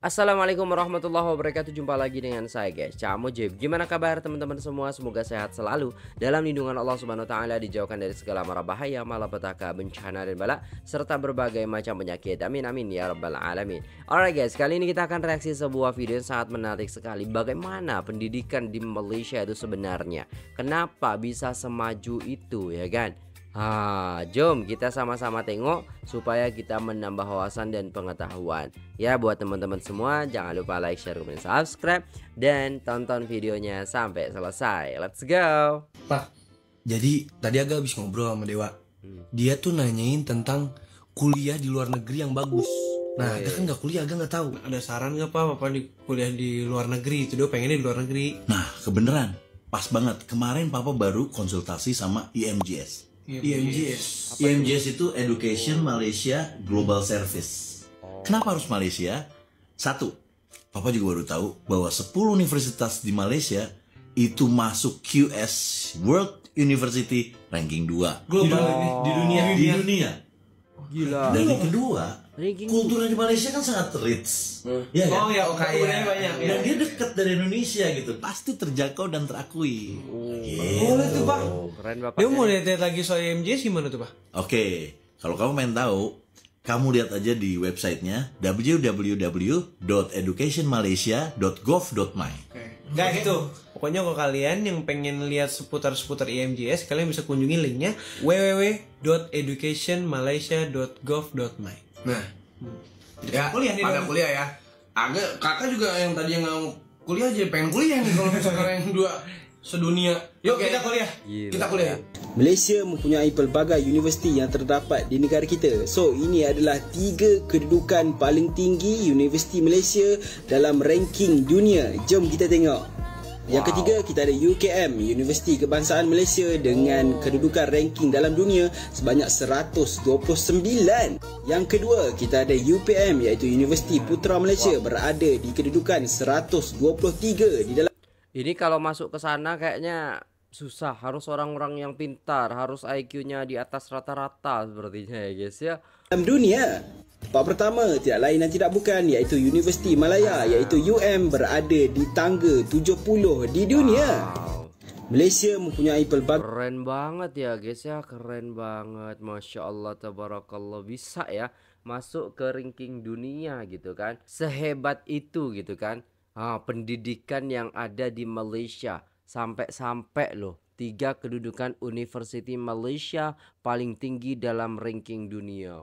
Assalamualaikum warahmatullahi wabarakatuh. Jumpa lagi dengan saya guys, Cak Mujib. Gimana kabar teman-teman semua? Semoga sehat selalu dalam lindungan Allah Subhanahu wa taala, dijauhkan dari segala mara bahaya, malapetaka, bencana dan bala serta berbagai macam penyakit. Amin amin ya rabbal alamin. Alright guys, kali ini kita akan reaksi sebuah video yang sangat menarik sekali. Bagaimana pendidikan di Malaysia itu sebenarnya? Kenapa bisa semaju itu, ya kan? Jom kita sama-sama tengok supaya kita menambah wawasan dan pengetahuan. Ya, buat teman-teman semua jangan lupa like, share, komen, subscribe dan tonton videonya sampai selesai. Let's go. Pak, jadi tadi agak habis ngobrol sama Dewa. Dia tuh nanyain tentang kuliah di luar negeri yang bagus. Nah, dia kan nggak kuliah, agak nggak tahu. Ada saran nggak Pak, apa di kuliah di luar negeri? Itu dia pengennya di luar negeri. Nah, kebenaran, pas banget. Kemarin Papa baru konsultasi sama IMGS. IMGS itu Education Malaysia Global Service. Kenapa harus Malaysia? Satu, Papa juga baru tahu bahwa 10 universitas di Malaysia itu masuk QS World University ranking 2 Global di dunia. Gila. Dan yang kedua, Ranking kulturnya di Malaysia kan sangat rich. Ya kan? Oh ya, kaya. Banyak. Dan dia dekat dari Indonesia gitu, pasti terjangkau dan terakui. Boleh tuh Pak. Keren Bapak. Dia mau lihat lagi soal IMGS gimana tuh Pak? Oke, kalau kamu pengen tahu, kamu lihat aja di websitenya www.educationmalaysia.gov.my. Nggak gitu. Pokoknya kalau kalian yang pengen lihat seputar-seputar IMGS, kalian bisa kunjungi linknya www.educationmalaysia.gov.my. Nah, ya pada kuliah ya. Agak kakak juga yang tadi yang mau kuliah aja pengen kuliah nih kalau misalkan yang dua sedunia. Yuk kita kuliah. Kita kuliah. Malaysia mempunyai pelbagai universiti yang terdapat di negara kita. So, ini adalah 3 kedudukan paling tinggi universiti Malaysia dalam ranking dunia. Jom kita tengok. Yang ketiga, kita ada UKM, Universiti Kebangsaan Malaysia, dengan kedudukan ranking dalam dunia sebanyak 129. Yang kedua, kita ada UPM, iaitu Universiti Putra Malaysia, berada di kedudukan 123 di dalam. Ini kalau masuk ke sana kayaknya susah, harus orang-orang yang pintar, harus IQ-nya di atas rata-rata sepertinya ya guys ya. Dalam dunia. Tempat pertama tidak lain dan tidak bukan iaitu Universiti Malaya, iaitu UM, berada di tangga 70 di dunia. Malaysia mempunyai pelbagai. Keren banget ya guys ya, keren banget, Masya Allah, tabarakallah, bisa ya masuk ke ranking dunia gitu kan, sehebat itu gitu kan. Pendidikan yang ada di Malaysia sampai loh 3 kedudukan University Malaysia paling tinggi dalam ranking dunia.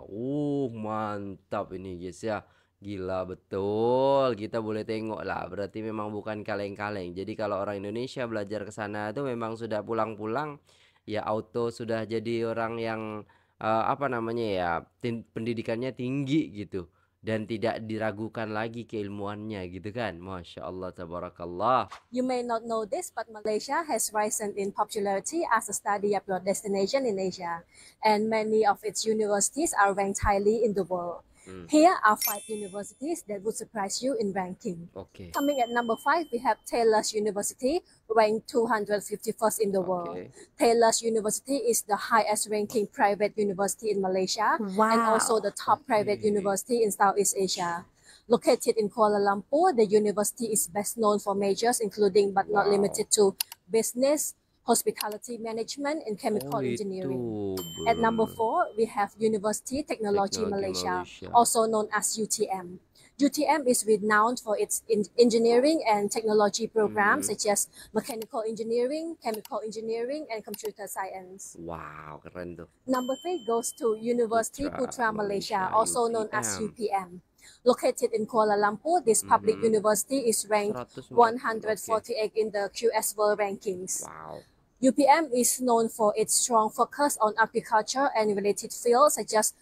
Mantap ini guys ya. Gila betul. Kita boleh tengok lah. Berarti memang bukan kaleng-kaleng. Jadi kalau orang Indonesia belajar ke sana itu memang sudah pulang-pulang ya auto sudah jadi orang yang apa namanya ya, pendidikannya tinggi gitu. Dan tidak diragukan lagi keilmuannya gitu kan. Masya Allah, tabarakallah. You may not know this, but Malaysia has risen in popularity as a study abroad destination in Asia, and many of its universities are ranked highly in the world. Here are 5 universities that would surprise you in ranking. Okay. Coming at number 5, we have Taylor's University, ranked 251st in the world. Taylor's University is the highest ranking private university in Malaysia, and also the top private university in Southeast Asia. Located in Kuala Lumpur, the university is best known for majors including but not limited to business, hospitality management, and chemical engineering. At number 4, we have University Technology Malaysia, also known as UTM. UTM is renowned for its engineering and technology programs such as mechanical engineering, chemical engineering, and computer science. Wow, keren tuh. Number 3 goes to University Putra Malaysia, also known as UPM. Located in Kuala Lumpur, this public university is ranked 148 in the QS World Rankings. Wow. UPM is known for its strong focus on agriculture and related fields such as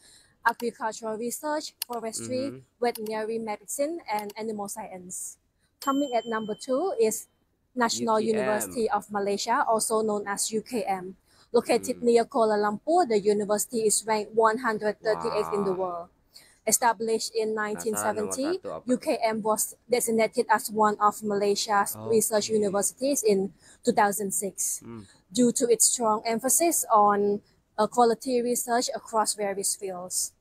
agricultural research, forestry, veterinary medicine, and animal science. Coming at number 2 is National University of Malaysia, also known as UKM. Located near Kuala Lumpur, the university is ranked 138th in the world. Established in 1970, UKM was designated as one of Malaysia's research universities in 2006 due to its strong emphasis on quality research across various fields.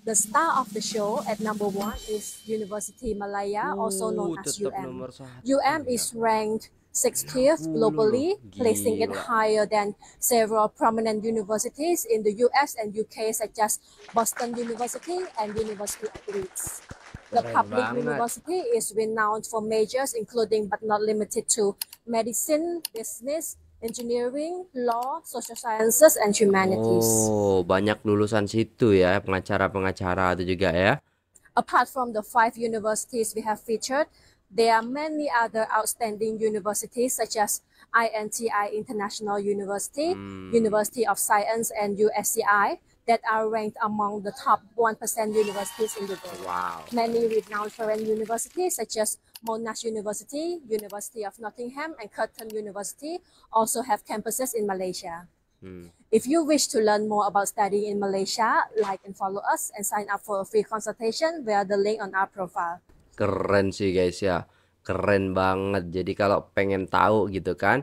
The star of the show at number 1 is University Malaya, also known as UM. UM is ranked 60th globally, placing it higher than several prominent universities in the US and UK, such as Boston University and University of Leeds. The public university is renowned for majors including but not limited to medicine, business, engineering, law, social sciences, and humanities. Oh, banyak lulusan situ ya, pengacara-pengacara itu juga ya. Apart from the 5 universities we have featured, there are many other outstanding universities such as INTI International University, University of Science, and USCI that are ranked among the top 1% universities in the world. Wow. Many renowned foreign universities such as Monash University, University of Nottingham, and Curtin University also have campuses in Malaysia. If you wish to learn more about studying in Malaysia, like and follow us and sign up for a free consultation via the link on our profile. Keren sih guys ya, keren banget. Jadi kalau pengen tahu gitu kan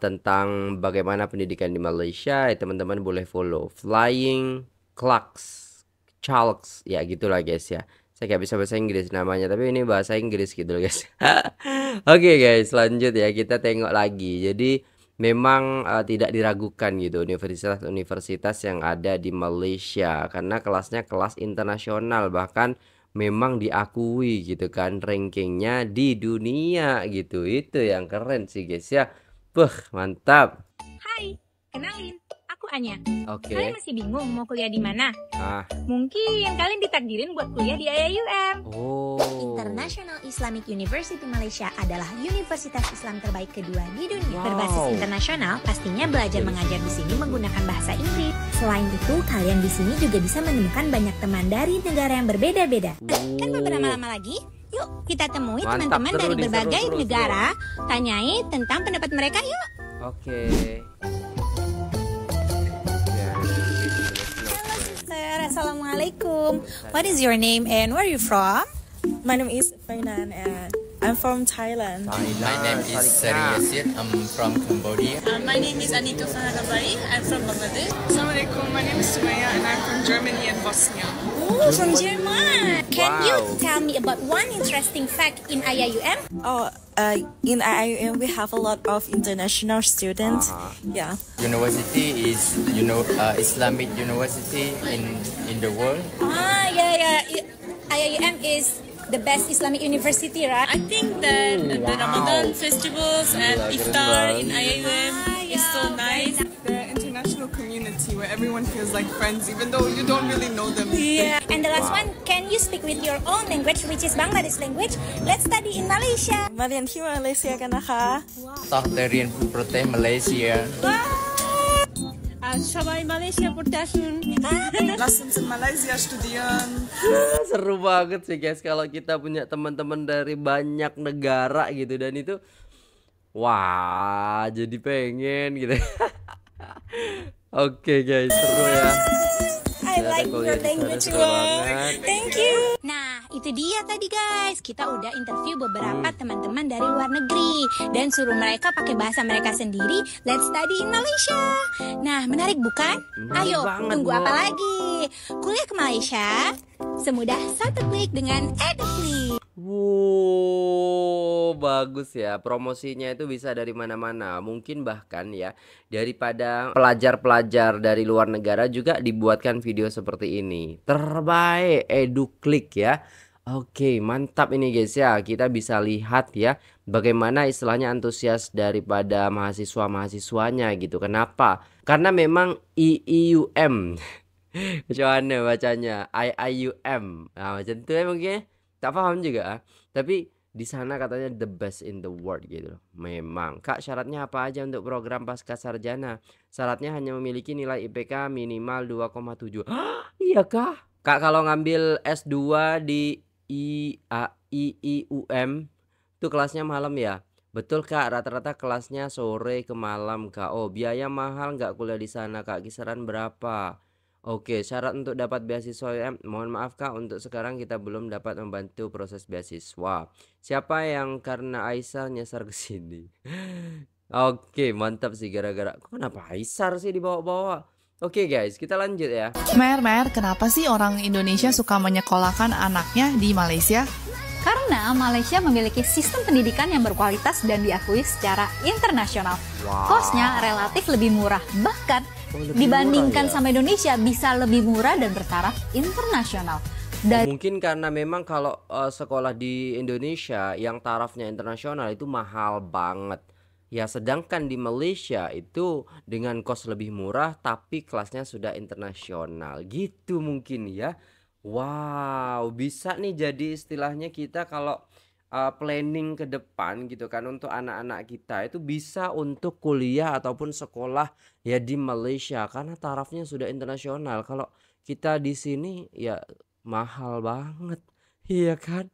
tentang bagaimana pendidikan di Malaysia, ya teman-teman boleh follow Flying Chalks ya gitulah guys ya. Saya nggak bisa bahasa Inggris namanya, tapi ini bahasa Inggris gitu loh guys. Oke guys, lanjut ya, kita tengok lagi. Jadi memang tidak diragukan gitu universitas-universitas yang ada di Malaysia, karena kelasnya kelas internasional, bahkan memang diakui gitu kan rankingnya di dunia gitu. Itu yang keren sih guys ya. Mantap. Hai, kenalin, aku Anya. Oke. Kalian masih bingung mau kuliah di mana? Mungkin kalian ditakdirin buat kuliah di IAIUM. International Islamic University Malaysia adalah universitas Islam terbaik kedua di dunia. Berbasis internasional, pastinya belajar mengajar di sini menggunakan bahasa Inggris. Selain itu, kalian di sini juga bisa menemukan banyak teman dari negara yang berbeda-beda. Kan beberapa lama lagi, yuk kita temui teman-teman dari berbagai negara, tanyai tentang pendapat mereka yuk. Oke. Assalamualaikum. What is your name and where are you from? My name is Fainan and I'm from Thailand. My name is Seri Yasir. I'm from Cambodia. My name is Anita Fahanabari. I'm from Bangladesh. Assalamualaikum. My name is Sumaya and I'm from Germany and Bosnia. Oh, from German. Can you tell me about one interesting fact in IAIUM? In IIUM we have a lot of international students. Yeah. University is, Islamic university in the world. Yeah. IAIUM is the best Islamic university, right? I think that the Ramadan festivals and iftar in IAIUM is so nice. The international community where everyone feels like friends, even though you don't really know them. Yeah. And the last one, can you speak with your own language, which is Bangladesh language? Let's study in Malaysia. มาเรียนที่มาเลเซียกันนะคะ ต้องเรียนเพื่อประเทศมาเลเซีย Shabay Malaysia purte asun. Lass uns in Malaysia studieren. Seru banget sih guys kalau kita punya teman-teman dari banyak negara gitu, dan itu wah jadi pengen gitu. Oke guys, seru ya. I like your language. Thank you. Nah, itu dia tadi guys. Kita udah interview beberapa teman-teman dari luar negeri dan suruh mereka pakai bahasa mereka sendiri. Let's study in Malaysia. Nah, menarik bukan? Ayo, tunggu apa lagi? Kuliah ke Malaysia semudah satu klik dengan EduClick. Wow, bagus ya. Promosinya itu bisa dari mana-mana. Mungkin bahkan ya daripada pelajar-pelajar dari luar negara juga dibuatkan video seperti ini. Terbaik EduClick ya. Oke, mantap ini guys ya. Kita bisa lihat ya bagaimana istilahnya antusias daripada mahasiswa-mahasiswanya gitu. Kenapa? Karena memang IIUM. Macam mana bacanya? IIUM. Nah, macam itu ya mungkin. Tak paham juga, tapi di sana katanya the best in the world gitu. Memang. Kak, syaratnya apa aja untuk program pasca sarjana? Syaratnya hanya memiliki nilai IPK minimal 2,7. Iya kah? Kak, kalau ngambil S2 di IIUM itu kelasnya malam ya? Betul Kak, rata-rata kelasnya sore ke malam Kak. Oh, biaya mahal nggak kuliah di sana Kak? Kisaran berapa? Oke, syarat untuk dapat beasiswa UM, mohon maaf Kak, untuk sekarang kita belum dapat membantu proses beasiswa. Siapa yang karena Aisyah nyasar ke sini? Oke, mantap sih gara-gara. Kenapa Aisyah sih dibawa-bawa? Oke guys, kita lanjut ya. Mer, kenapa sih orang Indonesia suka menyekolahkan anaknya di Malaysia? Karena Malaysia memiliki sistem pendidikan yang berkualitas dan diakui secara internasional. Kosnya relatif lebih murah, bahkan dibandingkan sama Indonesia bisa lebih murah dan bertaraf internasional. Mungkin karena memang kalau sekolah di Indonesia yang tarafnya internasional itu mahal banget. Ya, sedangkan di Malaysia itu dengan kos lebih murah tapi kelasnya sudah internasional. Gitu mungkin ya. Wow, bisa nih jadi istilahnya kita kalau planning ke depan gitu kan untuk anak-anak kita itu bisa untuk kuliah ataupun sekolah ya di Malaysia karena tarafnya sudah internasional. Kalau kita di sini ya mahal banget, iya kan?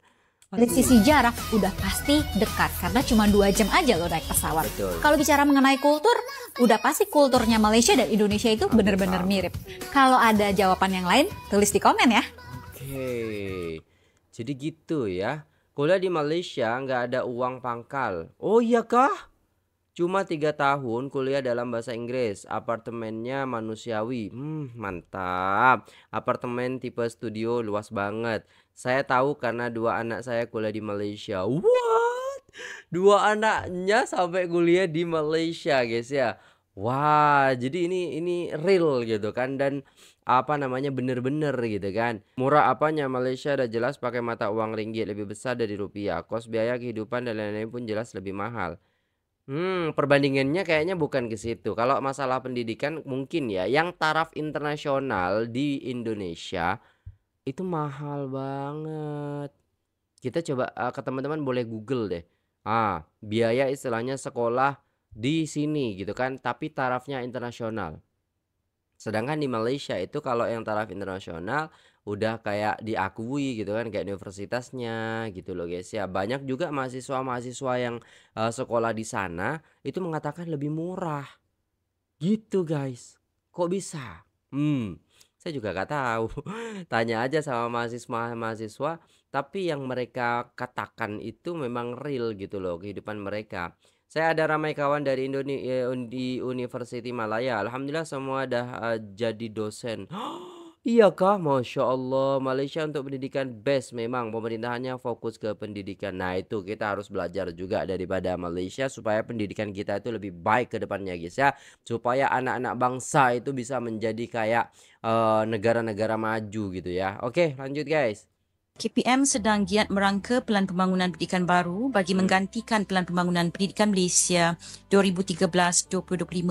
Dari sisi jarak udah pasti dekat karena cuma 2 jam aja lo naik pesawat. Kalau bicara mengenai kultur, udah pasti kulturnya Malaysia dan Indonesia itu bener-bener mirip. Kalau ada jawaban yang lain, tulis di komen ya. Oke, jadi gitu ya. Kuliah di Malaysia nggak ada uang pangkal. Oh iya kah? Cuma 3 tahun kuliah dalam bahasa Inggris. Apartemennya manusiawi. Mantap. Apartemen tipe studio luas banget. Saya tahu karena 2 anak saya kuliah di Malaysia. What? 2 anaknya sampai kuliah di Malaysia guys ya. Wah, jadi ini real gitu kan, dan apa namanya bener-bener gitu kan. Murah apanya, Malaysia udah jelas pakai mata uang ringgit lebih besar dari rupiah. Kos biaya kehidupan dan lain-lain pun jelas lebih mahal. Perbandingannya kayaknya bukan ke situ. Kalau masalah pendidikan mungkin ya, yang taraf internasional di Indonesia itu mahal banget. Kita coba ke teman-teman boleh Google deh. Biaya istilahnya sekolah di sini gitu kan, tapi tarafnya internasional. Sedangkan di Malaysia itu kalau yang taraf internasional udah kayak diakui gitu kan, kayak universitasnya gitu loh guys ya. Banyak juga mahasiswa-mahasiswa yang sekolah di sana itu mengatakan lebih murah. Gitu guys. Kok bisa? Saya juga gak tahu. Tanya aja sama mahasiswa, tapi yang mereka katakan itu memang real gitu loh kehidupan mereka. Saya ada ramai kawan dari di University Malaya. Alhamdulillah semua dah jadi dosen. Iya kah? Masya Allah. Malaysia untuk pendidikan best memang. Pemerintahannya fokus ke pendidikan. Nah itu kita harus belajar juga daripada Malaysia supaya pendidikan kita itu lebih baik ke depannya guys ya. Supaya anak-anak bangsa itu bisa menjadi kayak negara-negara maju gitu ya. Oke lanjut guys. KPM sedang giat merangka Pelan Pembangunan Pendidikan baru bagi menggantikan Pelan Pembangunan Pendidikan Malaysia 2013-2025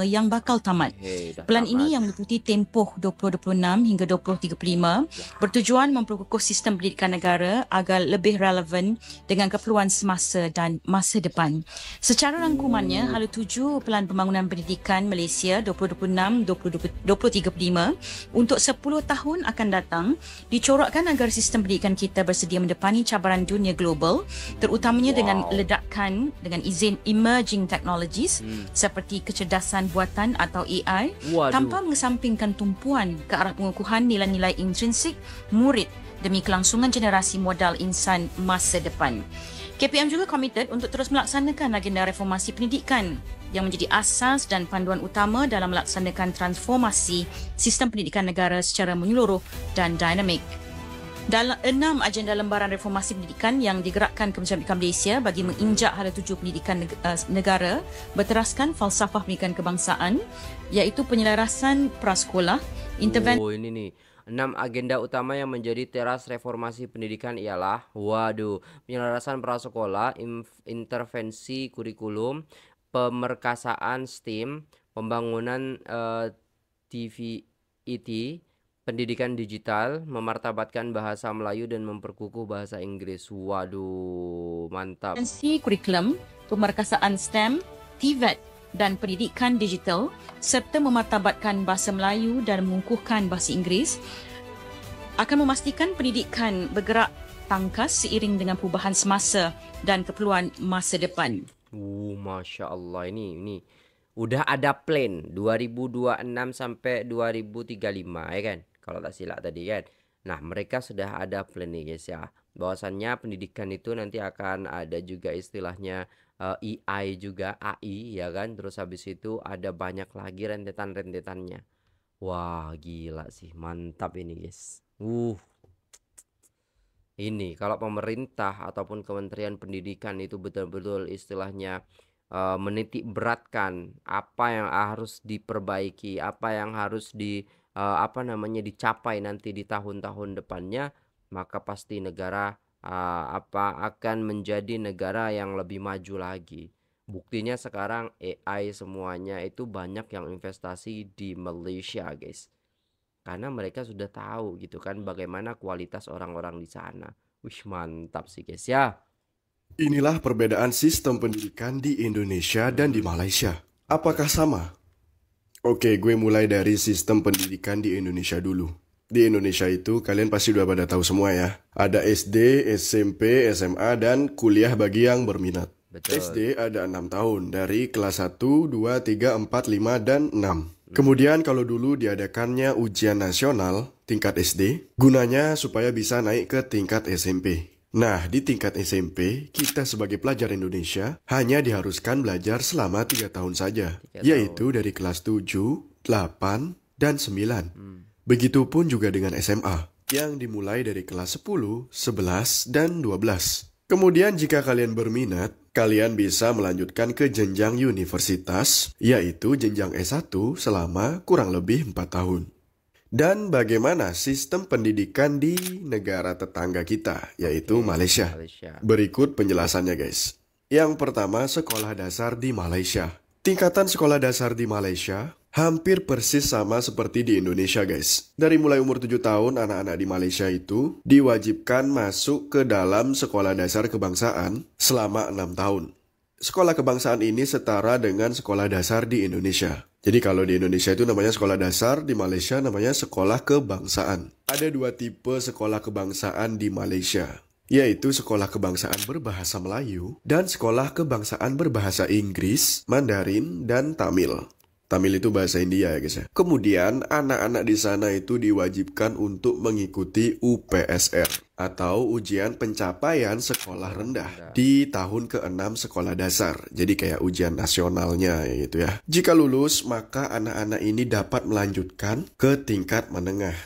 yang bakal tamat. Pelan ini yang meliputi tempoh 2026 hingga 2035 bertujuan memperkukuh sistem pendidikan negara agar lebih relevan dengan keperluan semasa dan masa depan. Secara rangkumannya, hala tuju Pelan Pembangunan Pendidikan Malaysia 2026-2035 untuk 10 tahun akan datang dicorakkan agar sistem pendidikan kita bersedia mendepani cabaran dunia global, terutamanya dengan ledakan dengan izin emerging technologies seperti kecerdasan buatan atau AI, tanpa mengesampingkan tumpuan ke arah pengukuhan nilai-nilai intrinsik murid demi kelangsungan generasi modal insan masa depan. KPM juga komited untuk terus melaksanakan agenda reformasi pendidikan yang menjadi asas dan panduan utama dalam melaksanakan transformasi sistem pendidikan negara secara menyeluruh dan dinamik. Dalam 6 agenda lembaran reformasi pendidikan yang digerakkan Kementerian Pendidikan Malaysia bagi menginjak hala tuju pendidikan negara berteraskan falsafah pendidikan kebangsaan, iaitu penyelarasan prasekolah, intervensi. Ini nih 6 agenda utama yang menjadi teras reformasi pendidikan ialah penyelarasan prasekolah, intervensi kurikulum, pemerkasaan STEM, pembangunan TVET, pendidikan digital, memartabatkan bahasa Melayu dan memperkukuh bahasa Inggris. Waduh, mantap. Intervensi kurikulum, pemerkasaan STEM, TVET dan pendidikan digital serta memartabatkan bahasa Melayu dan mengukuhkan bahasa Inggris akan memastikan pendidikan bergerak tangkas seiring dengan perubahan semasa dan keperluan masa depan. Masya Allah, ini udah ada plan 2026 sampai 2035 ya kan. kalau tak silap tadi kan. Nah, mereka sudah ada plan nih guys ya. Bahwasannya pendidikan itu nanti akan ada juga istilahnya AI juga, AI ya kan. Terus habis itu ada banyak lagi rentetan-rentetannya. Wah, gila sih, mantap ini guys. Ini kalau pemerintah ataupun Kementerian Pendidikan itu betul-betul istilahnya menitik beratkan apa yang harus diperbaiki, apa yang harus dicapai nanti di tahun-tahun depannya, maka pasti negara akan menjadi negara yang lebih maju lagi. Buktinya sekarang AI semuanya itu banyak yang investasi di Malaysia guys. Karena mereka sudah tahu gitu kan bagaimana kualitas orang-orang di sana. Wih, mantap sih guys ya. Inilah perbedaan sistem pendidikan di Indonesia dan di Malaysia. Apakah sama? Oke, gue mulai dari sistem pendidikan di Indonesia dulu. Di Indonesia itu kalian pasti udah pada tahu semua ya. Ada SD, SMP, SMA, dan kuliah bagi yang berminat. Betul. SD ada 6 tahun dari kelas 1, 2, 3, 4, 5, dan 6. Kemudian kalau dulu diadakannya ujian nasional tingkat SD, gunanya supaya bisa naik ke tingkat SMP. Nah, di tingkat SMP, kita sebagai pelajar Indonesia hanya diharuskan belajar selama 3 tahun saja, yaitu dari kelas 7, 8, dan 9. Begitupun juga dengan SMA, yang dimulai dari kelas 10, 11, dan 12. Kemudian jika kalian berminat, kalian bisa melanjutkan ke jenjang universitas, yaitu jenjang S1 selama kurang lebih 4 tahun. Dan bagaimana sistem pendidikan di negara tetangga kita, yaitu Malaysia? Berikut penjelasannya guys. Yang pertama, sekolah dasar di Malaysia. Tingkatan sekolah dasar di Malaysia hampir persis sama seperti di Indonesia guys. Dari mulai umur 7 tahun, anak-anak di Malaysia itu diwajibkan masuk ke dalam sekolah dasar kebangsaan selama 6 tahun. Sekolah kebangsaan ini setara dengan sekolah dasar di Indonesia. Jadi kalau di Indonesia itu namanya sekolah dasar, di Malaysia namanya sekolah kebangsaan. Ada 2 tipe sekolah kebangsaan di Malaysia, yaitu sekolah kebangsaan berbahasa Melayu dan sekolah kebangsaan berbahasa Inggris, Mandarin, dan Tamil. Tamil itu bahasa India ya guys ya. Kemudian anak-anak di sana itu diwajibkan untuk mengikuti UPSR atau ujian pencapaian sekolah rendah di tahun ke-6 sekolah dasar. Jadi kayak ujian nasionalnya gitu ya. Jika lulus, maka anak-anak ini dapat melanjutkan ke tingkat menengah.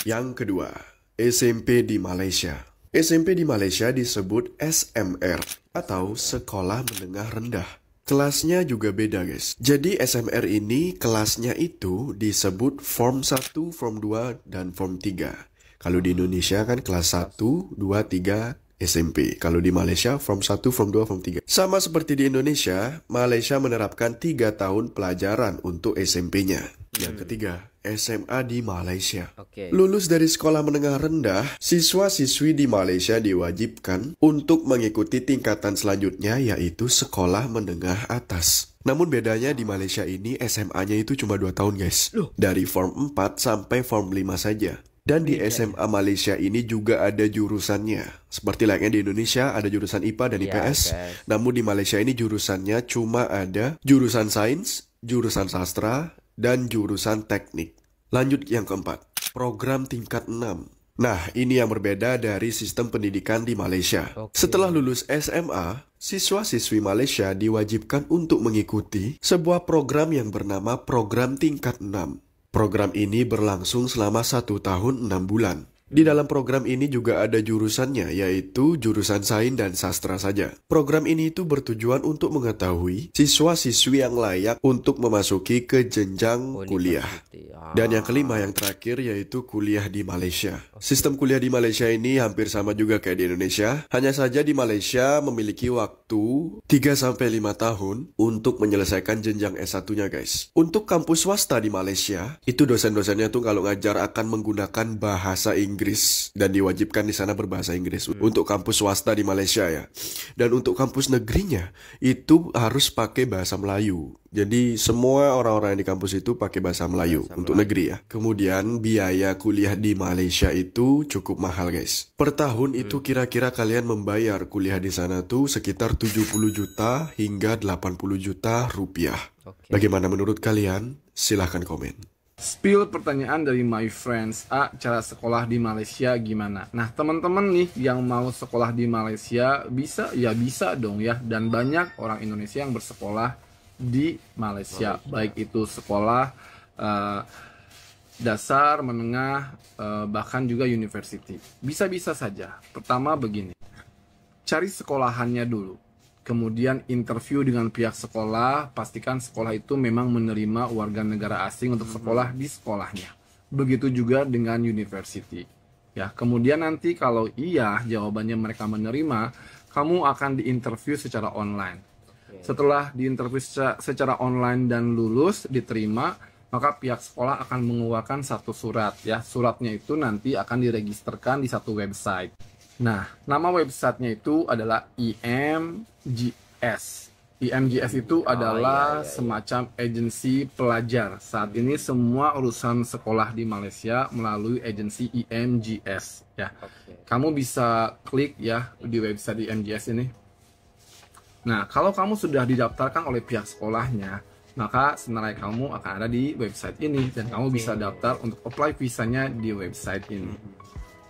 Yang kedua, SMP di Malaysia. SMP di Malaysia disebut SMR atau Sekolah Menengah Rendah. Kelasnya juga beda guys. Jadi SMR ini kelasnya itu disebut Form 1, Form 2, dan Form 3. Kalau di Indonesia kan kelas 1, 2, 3 SMP. Kalau di Malaysia Form 1, Form 2, Form 3. Sama seperti di Indonesia, Malaysia menerapkan 3 tahun pelajaran untuk SMP-nya. Yang ketiga, SMA di Malaysia. Lulus dari sekolah menengah rendah, siswa-siswi di Malaysia diwajibkan untuk mengikuti tingkatan selanjutnya, yaitu sekolah menengah atas. Namun bedanya di Malaysia ini SMA-nya itu cuma 2 tahun guys. Dari Form 4 sampai Form 5 saja. Dan di SMA Malaysia ini juga ada jurusannya. Seperti layaknya di Indonesia ada jurusan IPA dan IPS. Namun di Malaysia ini jurusannya cuma ada jurusan sains, jurusan sastra, dan jurusan teknik. Lanjut yang keempat, program tingkat 6. Nah, ini yang berbeda dari sistem pendidikan di Malaysia. Setelah lulus SMA, siswa-siswi Malaysia diwajibkan untuk mengikuti sebuah program yang bernama program tingkat 6. Program ini berlangsung selama 1 tahun 6 bulan. Di dalam program ini juga ada jurusannya, yaitu jurusan sains dan sastra saja. Program ini itu bertujuan untuk mengetahui siswa-siswi yang layak untuk memasuki ke jenjang kuliah. Dan yang kelima, yang terakhir, yaitu kuliah di Malaysia. Sistem kuliah di Malaysia ini hampir sama juga kayak di Indonesia. Hanya saja di Malaysia memiliki waktu 3-5 tahun untuk menyelesaikan jenjang S1-nya guys. Untuk kampus swasta di Malaysia, itu dosen-dosennya tuh kalau ngajar akan menggunakan bahasa Inggris dan diwajibkan di sana berbahasa Inggris untuk kampus swasta di Malaysia ya. Dan untuk kampus negerinya itu harus pakai bahasa Melayu. Jadi semua orang-orang yang di kampus itu pakai bahasa Melayu untuk negeri ya. Kemudian biaya kuliah di Malaysia itu cukup mahal guys. Per tahun itu kira-kira kalian membayar kuliah di sana tuh sekitar 70 juta hingga 80 juta rupiah. Bagaimana menurut kalian? Silahkan komen. Spill pertanyaan dari my friends. A, cara sekolah di Malaysia gimana? Nah, teman-teman nih yang mau sekolah di Malaysia bisa? Ya bisa dong ya. Dan banyak orang Indonesia yang bersekolah di Malaysia. Baik itu sekolah dasar, menengah, bahkan juga university. Bisa-bisa saja. Pertama begini. Cari sekolahannya dulu. Kemudian interview dengan pihak sekolah, pastikan sekolah itu memang menerima warga negara asing untuk sekolah di sekolahnya. Begitu juga dengan university. Ya, kemudian nanti kalau iya jawabannya mereka menerima, kamu akan diinterview secara online. Setelah diinterview secara online dan lulus, diterima, maka pihak sekolah akan mengeluarkan satu surat ya. Suratnya itu nanti akan diregisterkan di satu website. Nah, nama websitenya itu adalah IMGS. IMGS itu adalah semacam agensi pelajar. Saat ini semua urusan sekolah di Malaysia melalui agensi IMGS ya. Kamu bisa klik ya di website IMGS ini. Nah, kalau kamu sudah didaftarkan oleh pihak sekolahnya, maka sebenarnya kamu akan ada di website ini dan kamu bisa daftar untuk apply visanya di website ini.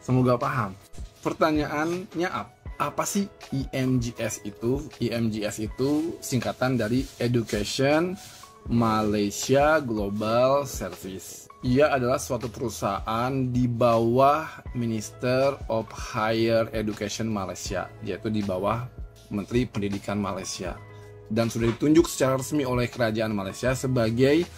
Semoga paham. Pertanyaannya apa sih IMGS itu? IMGS itu singkatan dari Education Malaysia Global Service. Ia adalah suatu perusahaan di bawah Minister of Higher Education Malaysia, yaitu di bawah Menteri Pendidikan Malaysia. Dan sudah ditunjuk secara resmi oleh Kerajaan Malaysia sebagai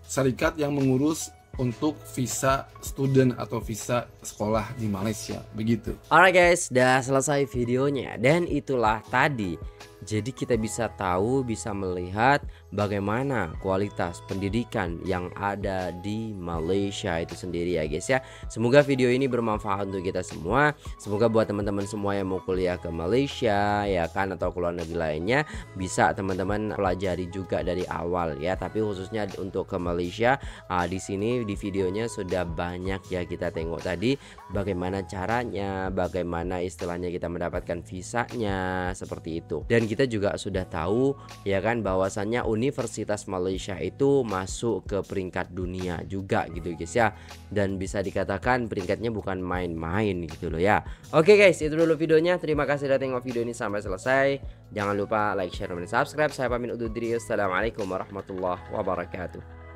syarikat yang mengurus untuk visa student atau visa sekolah di Malaysia, begitu. Alright guys, udah selesai videonya dan itulah tadi. Jadi kita bisa tahu, bisa melihat bagaimana kualitas pendidikan yang ada di Malaysia itu sendiri ya guys ya. Semoga video ini bermanfaat untuk kita semua. Semoga buat teman-teman semua yang mau kuliah ke Malaysia ya kan, atau ke luar negeri lainnya, bisa teman-teman pelajari juga dari awal ya. Tapi khususnya untuk ke Malaysia, di sini di videonya sudah banyak ya kita tengok tadi bagaimana caranya, bagaimana istilahnya kita mendapatkan visanya seperti itu. Dan kita juga sudah tahu ya kan bahwasannya Universitas Malaysia itu masuk ke peringkat dunia juga gitu guys ya. Dan bisa dikatakan peringkatnya bukan main-main gitu loh ya. Oke guys, itu dulu videonya. Terima kasih sudah tengok video ini sampai selesai. Jangan lupa like, share, dan subscribe. Saya pamit undur diri. Assalamualaikum warahmatullahi wabarakatuh.